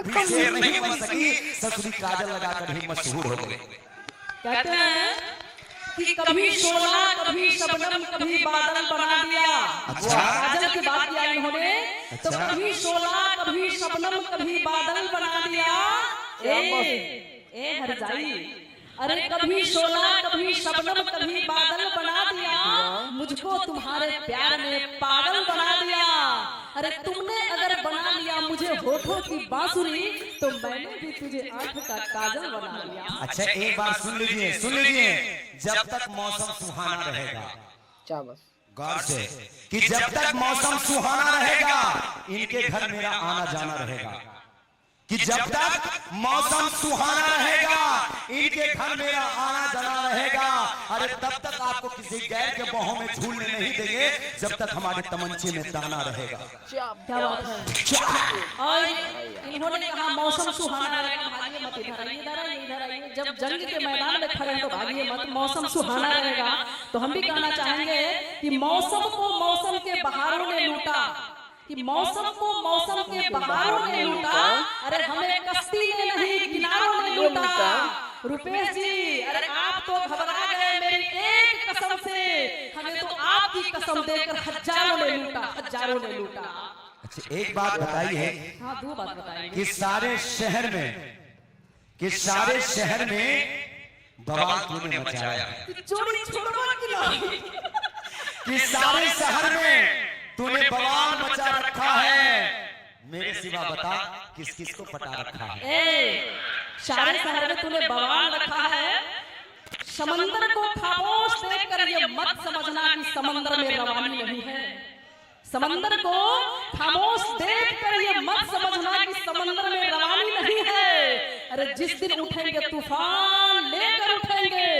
भी शेर नहीं बन सकी, ससुरी काजल लगाकर ही मशहूर हो गए। कहते हैं कि कभी शोला कभी शबनम कभी बादल बना दिया। अच्छा। काजल की बात किया इन्होंने, तो अच्छा। कभी शोला कभी शबनम कभी बादल बना दिया। ए हरजाई, अरे कभी शोला कभी शबनम कभी बादल बना दिया, मुझको तुम्हारे प्यार ने पागल बना दिया। अरे तुमने अगर बना लिया मुझे होठों की बांसुरी, तो मैंने भी तुझे आंख का काजल बना लिया। अच्छा एक बार सुन लीजिए, सुन लीजिए, जब तक मौसम सुहाना रहेगा, गौर से, कि जब तक मौसम सुहाना रहेगा इनके घर मेरा आना जाना रहेगा, कि जब तक मौसम सुहाना रहेगा इनके घर मेरा आना जाना रहेगा। अरे तब तक आपको किसी गैर के बाहों में झूलने नहीं देंगे, जब तक हमारे तमंचे में दाना रहेगा। क्या बात है। और इन्होंने कहा मौसम सुहाना रहेगा, भागिए मत, इधर आइए, इधर आइए, इधर आइए। जब जंग के मैदान में खड़े हैं तो भागिए मत, मौसम सुहाना रहेगा। तो हम भी कहना चाहेंगे कि मौसम को मौसम के बहारों ने लूटा, कि मौसम को मौसम के बहारों ने लूटा, अरे हमें कश्ती ने नहीं किनारों ने लूटा। रुपेश जी, अरे आप तो घबरा गए मेरी एक कसम से, हमें तो आपकी कसम देकर हजारों ने लूटा, हजारों ने लूटा। अच्छा एक बात बताइए, हाँ दो बात बताइए, कि सारे शहर में, कि सारे शहर में बवाल तूने मचाया, चोरी छोड़वा कि नहीं? कि सारे शहर में तूने बवाल मचा रखा है, मेरे सिवा बता किस किस को पटा रखा है? सारे शहर में तूने बवाल रखा है। समंदर को खामोश देखकर ये मत समझना कि समंदर में रवानी नहीं है। समंदर को खामोश देखकर ये मत समझना कि समंदर में रवानी नहीं है। अरे जिस दिन उठेंगे तूफान लेकर उठेंगे,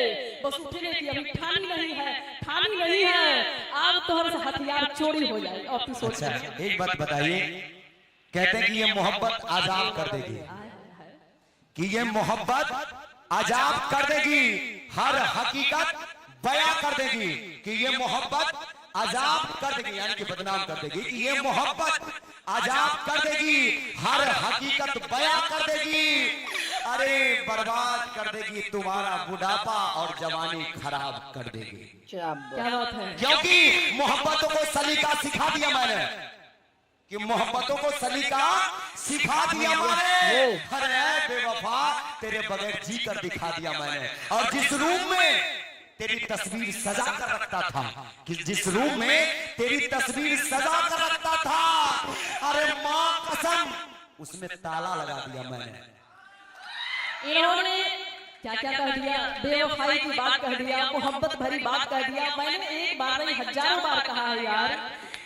बस उठने की अभी ठानी नहीं है, ठानी नहीं है। अब तो हमसे हथियार चोरी हो जाए और तू सोच। अच्छा एक बात बताइए, कहते हैं कि ये मोहब्बत आजाद कर देगी, कि ये मोहब्बत आजाद कर देगी, हर हकीकत बयां कर देगी, कि ये मोहब्बत आजाद कर देगी, यानी कि बदनाम कर देगी, कि ये मोहब्बत आजाद कर देगी, हर हकीकत बयां कर देगी। अरे बर्बाद कर देगी तुम्हारा बुढ़ापा और जवानी खराब कर देगी। क्या बात है। क्योंकि मोहब्बतों को सलीका सिखा दिया मैंने, कि मोहब्बतों को सलीका सिखा दिया मैंने। अरे बेवफा तेरे बगैर जी कर दिखा दिया मैंने। और जिस रूम में तेरी तस्वीर सजा कर रखता था, कि जिस रूम में तेरी तस्वीर सजा कर रखता था, अरे मां कसम उसमें ताला लगा दिया मैंने। इन्होंने क्या क्या कह दिया, बेवफाई की बात कह दिया, मोहब्बत भरी बात कह दिया। मैंने एक बार नहीं हजारों बार कहा है यार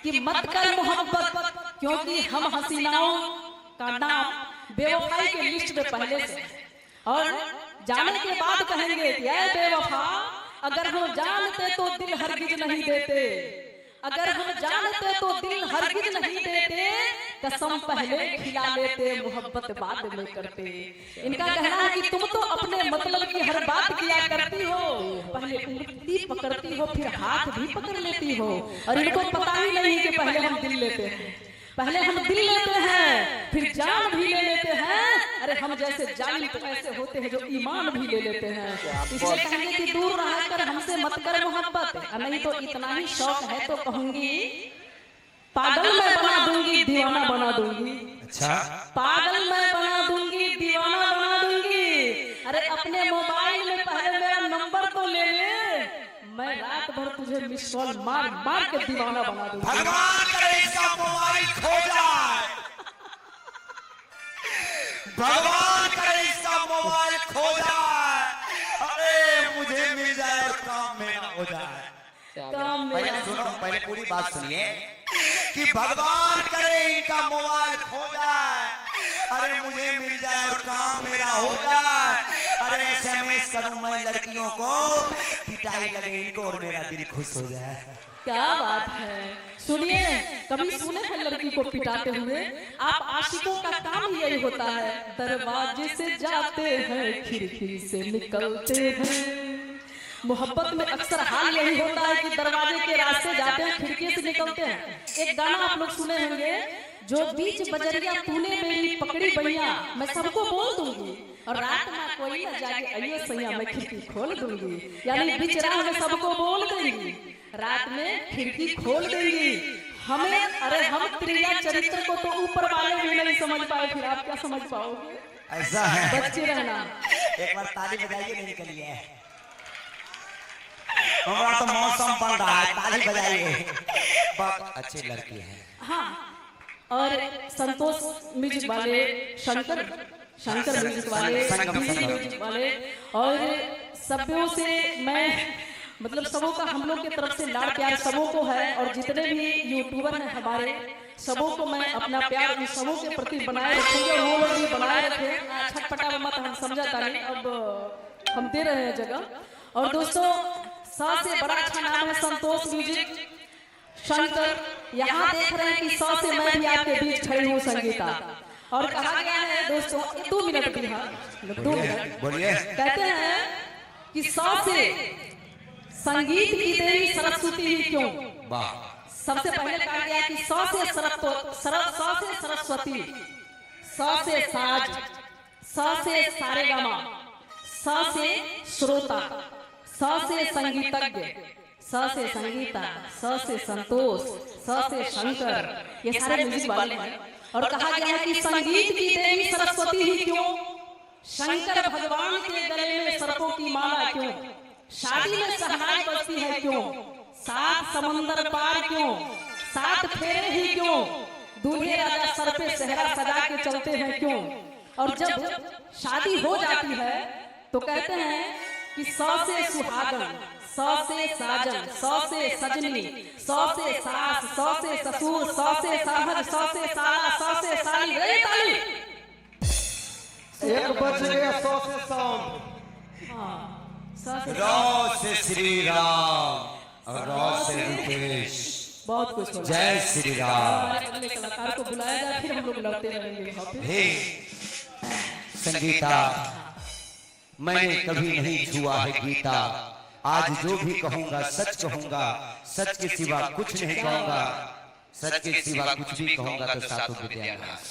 कि मत कर मोहब्बत, क्योंकि हम हसीनाओं का नाम बेवफाई के लिस्ट में पहले से, और जाने के बाद कहेंगे कि ऐ बेवफा अगर हम जानते तो दिल हरगिज नहीं देते, अगर हम जानते तो दिल हरगिज नहीं देते, कसम पहले खिला लेते मोहब्बत बाद में करते। इनका कहना है कि तुम तो अपने मतलब की हर बात किया करती हो, पहले उंगली पकड़ती हो फिर हाथ भी पकड़ लेती हो, और इनको पता ही नहीं कि पहले हम दिल लेते हैं, पहले हम दिल लेते हैं फिर जान भी ले लेते हैं। अरे हम जैसे जालिम तो ऐसे होते हैं जो ईमान भी ले लेते हैं। इसलिए कहेंगे कि दूर रहकर हमसे मत कर मोहब्बत, नहीं तो इतना ही शौक है तो कहूंगी पागल मैं बना दूंगी, दीवाना बना दूंगी। अच्छा पागल मैं बना दूंगी, दीवाना बना दूंगी। अरे अपने मोबाइल में पहले मेरा नंबर तो ले ले, मैं रात भर तुझे मिस कॉल मार मार के दीवाना बना दूंगी। भगवान करे इसका मोबाइल खो जाए, भगवान करे इसका मोबाइल खो जाए, अरे मुझे मिल जाए और काम मेरा हो जाए। पहले सुनो, पहले पूरी बात सुनिए, कि भगवान करे इनका मोबाइल खो जाए, अरे मुझे मिल जाए और काम मेरा हो जाए। अरे SMS करूं मैं लड़कियों को, पिटाई लगे इनको और मेरा दिल खुश हो जाए। क्या बात है। सुनिए, कभी सुने हैं लड़की को पिटाते हुए? आप आशिकों का काम ही यही होता है, दरवाजे से जाते हैं खिड़की से निकलते हैं, मोहब्बत में अक्सर हाल यही होता है कि दरवाजे के रास्ते जाते हैं, खिड़की से निकलते हैं। एक गाना आप लोग सुने होंगे, जो बीच बजरिया तूने मेरी पकड़ी बैया, मैं सबको बोल दूंगी, और रात में कोई न जाके आइए सैया मैं खिड़की खोल दूंगी। यानी बीच राह में सबको बोल देंगी, रात में खिड़की खोल देंगी। हमें, अरे हम प्रिया चरित्र को तो ऊपर वाले भी नहीं समझ पाए, फिर आप क्या समझ पाओगे? ऐसा है, बच्चे रहना। एक बार ताली बजाइए, नहीं निकलिए। हमारा तो मौसम बन रहा है, ताली बजाइए। बहुत अच्छी लड़की है। हाँ, और संतोष म्यूजिक वाले, शंकर म्यूजिक वाले, म्यूजिक वाले, और सभ्यों से मैं मतलब सबों का हम लोग की तरफ से लाड़ प्यार सबों को है, और जितने भी यूट्यूबर हैं हमारे सबों को मैं अपना प्यार उन सबों के प्रति बनाए रखूंगे, वो लोग भी बनाए रखे। छटपटा मत, हम समझा ताली, अब हम दे रहे हैं जगह। और दोस्तों, सबसे बड़ा अच्छा नाम है संतोष म्यूजिक, शंकर। यहाँ देख रहे हैं कि 100 से मैं भी आपके बीच खड़ी हूँ संगीता। और कहा गया है दोस्तों, 2 मिनट की, हाँ 2 मिनट बोलिए। कहते हैं कि 100 से संगीत की देवी सरस्वती ही क्यों। सबसे पहले कहा गया कि 100 से सरस्वती, 100 से साज, 100 से सारेगामा, 100 से श्रोता, 100 से संगीतज्ञ, 100 से संगीता, 100 से संतोष, 100 से शंकर, ये सारे म्यूजिक वाले हैं। और कहा गया है कि संगीत की देवी सरस्वती ही क्यों, शंकर भगवान के गले में सर्पों की माला क्यों, शादी में सहनाई बजती है क्यों, 7 समंदर पार क्यों, 7 फेरे ही क्यों, दूल्हे राजा सर पे सेहरा सजा के चलते हैं क्यों। और जब शादी हो जाती है तो कहते हैं कि 100 से सुहागन, 100 से साजन, 100 से सजनी, 100 से सास, 100 से ससुर, 100 से साहब, 100 से साला, 100 से साली। रे ताली, 1 बज गया, 100 से शाम। हाँ, 100 से रौ से श्री राम, और रौ से रितेश, बहुत कुछ होगा। जय श्री राम। अगले कलाकार को बुलाया जाए, फिर हम लोग लड़ते रहेंगे। हे संगीता, मैंने कभी नहीं छुआ है गीता, आज जो भी कहूंगा सच कहूंगा, सच के सिवा कुछ नहीं कहूंगा, सच के सिवा कुछ भी कहूंगा तो सातों विद्यानाश।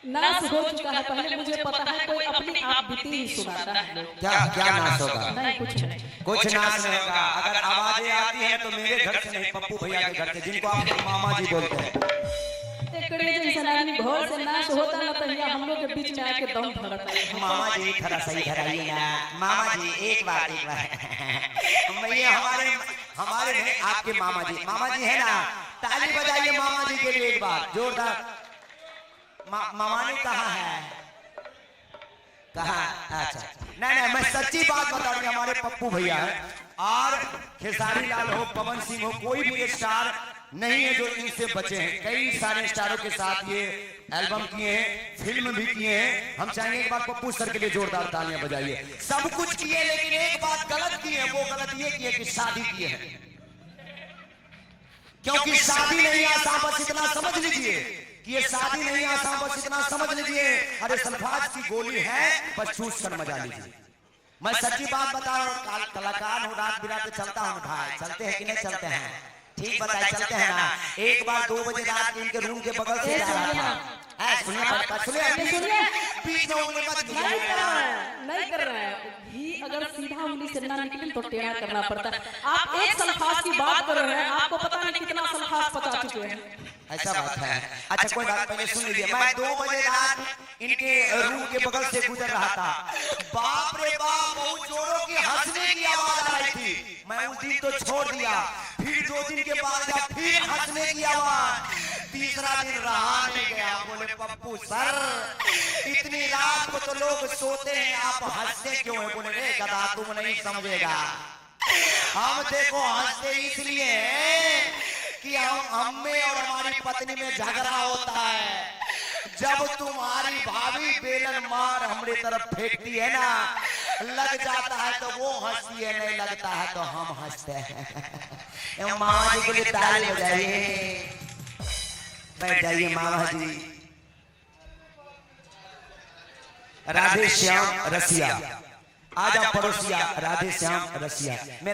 नाश हो चुका है, पहले मुझे पता है कोई अपनी आप बीती ही सुनाता है। क्या क्या नाश होगा? नहीं, कुछ नहीं, कुछ नाश नहीं होगा। अगर आवाजें आती है तो मेरे घर से नहीं, पप्पू भैया के घर से, जिनको आप मामा जी बोलते हैं। जैसा आदमी घर से नाश होता है तो यहाँ हम लोग के बीच में आके दम धरता है। मामा जी थोड़ा सही धराइए ना। मामा जी एक बार ये हमारे नहीं, आपके मामा जी है ना, ताली बजाइए मामा जी के लिए एक बार जोरदार। मामा ने कहा है, कहा अच्छा, नहीं मैं सच्ची बात बता रही, हमारे पप्पू भैया है, और खेसारी लाल हो, पवन सिंह हो, कोई भी स्टार नहीं है जो इनसे बचे हैं। कई सारे स्टारों के साथ ये एल्बम किए हैं, फिल्म भी किए हैं। हम चाहेंगे एक बार पप्पू सर के लिए जोरदार तालियां बजाइए। सब कुछ किए, लेकिन एक बात गलत की है, वो गलत ये की है कि शादी किए हैं। क्योंकि शादी नहीं आसान, बस इतना समझ लीजिए कि ये शादी नहीं आसान, बस इतना समझ लीजिए। अरे सल्फाज की गोली है, बस चूस कर मजा लीजिए। मैं सच्ची बात बता रहा हूँ, कलाकार हूँ, रात बिरात चलता हूँ भाई। चलते हैं कि नहीं चलते हैं? ठीक बताए, चलते हैं ना। एक बार 2 बजे रात इनके रूम के बगल से जा रहा था। सुनिए, बीच में उंगली मत नहीं कर रहा है। घी अगर सीधा उंगली से ना निकले तो टेढ़ा करना पड़ता है। आप एक सल्फाज की बात कर रहे हैं, आपको पता नहीं कितना सल्फाज पचा चुके हैं। ऐसा बात है। अच्छा कोई बात, पहले सुन लीजिए। मैं 2 बजे रात इनके रूम के बगल से गुजर रहा था। बाप रे बाप, बहुत जोरों की हंसने की आवाज आ रही थी। मैं उस दिन तो छोड़ दिया, फिर 2 दिन के बाद जब फिर हंसने की आवाज, तीसरा दिन रहा नहीं गया। बोले पप्पू सर, इतनी रात को तो लोग सोते हैं, आप हंसते क्यों है? बोले रे गधा, तुम नहीं समझेगा, हम देखो हंसते इसलिए कि हम में और हमारी पत्नी में झगड़ा होता है। जब तुम्हारी भाभी बेलन मार हमारी तरफ फेंकती है ना, लग जाता है तो वो हंसती है, नहीं लगता है तो हम हंसते हैं। मामा जी के लिए ताली बजाइए। बैठ जाइए मामा जी। राधे श्याम रसिया, आजा पड़ोसिया राधे श्याम रसिया मेरा